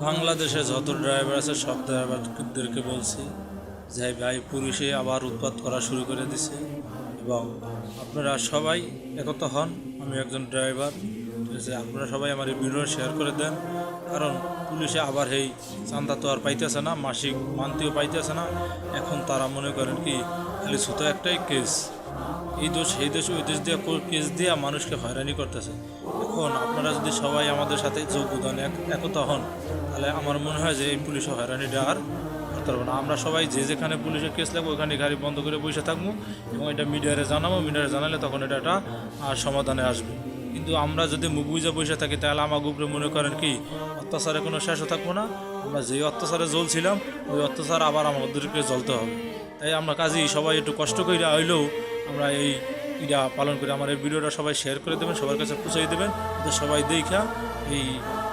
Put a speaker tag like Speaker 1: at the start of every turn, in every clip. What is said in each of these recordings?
Speaker 1: বাংলাদেশে যত ড্রাইভার আছে সব ড্রাইভারদেরকে বলছি যে ভাই পুলিশে আবার উৎপাত করা শুরু করে দিছে এবং আপনারা সবাই একত হন। আমি একজন ড্রাইভার, ঠিক আছে, আপনারা সবাই আমার এই ভিডিও শেয়ার করে দেন, কারণ পুলিশে আবার এই চান্দা তো আর পাইতেছে না, মাসিক মান্তিও পাইতেছে না। এখন তারা মনে করেন কি খালি ছোট একটাই কেস, এই দোষ সেই দোষ ওই দোষ দিয়ে কেস দিয়ে মানুষকে হয়রানি করতেছে। এখন আপনারা যদি সবাই আমাদের সাথে যোগদান একতা হন, তাহলে আমার মনে হয় যে এই পুলিশের হয়রানিটা আর করতে পারবো না। আমরা সবাই যে যেখানে পুলিশের কেস লাগবে ওখানে গাড়ি বন্ধ করে বসে থাকবো এবং এটা মিডিয়ারে জানাবো, মিডিয়ারে জানালে তখন এটা একটা সমাধানে আসবে। কিন্তু আমরা যদি মুখ বুঝে বসে থাকি তাহলে আমার উপরে মনে করেন কি অত্যাচারে কোনো শেষও থাকবো না। আমরা যেই অত্যাচারে জ্বলছিলাম ওই অত্যাচার আবার আমাদেরকে জ্বলতে হবে। তাই আমরা কাজেই সবাই একটু কষ্ট করে হইলেও আমরা এই ইটা পালন করি। আমার এই ভিডিওটা সবাই শেয়ার করে দেবেন, সবার কাছে পৌঁছাই দেবেন, যাতে সবাই দেখা এই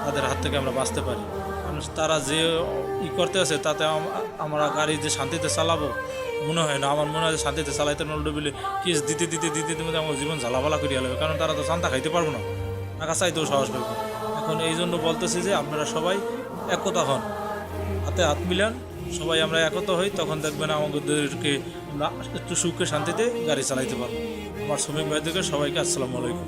Speaker 1: তাদের হাত থেকে আমরা বাঁচতে পারি। কারণ তারা যে করতে আছে তাতে আমরা গাড়ি যে শান্তিতে চালাবো মনে হয় না। আমার মনে হয় শান্তিতে চালাইতে নলডো বলে কেস দিতে দিতে দিতে দিতে আমার জীবন ঝালাপালা করিয়া লাগবে, কারণ তারা তো চান্দা খাইতে পারবো না, টাকা চাইতেও সাহস পাইব। এখন এই জন্য বলতেছি যে আপনারা সবাই একতা হন, হাতে হাত মিলান, সবাই আমরা একত হই, তখন দেখবেন আমাদেরকে আমরা একটু সুখে শান্তিতে গাড়ি চালাইতে পারবো। আমার শ্রমিক ভাইদেরকে সবাইকে আসসালামু আলাইকুম।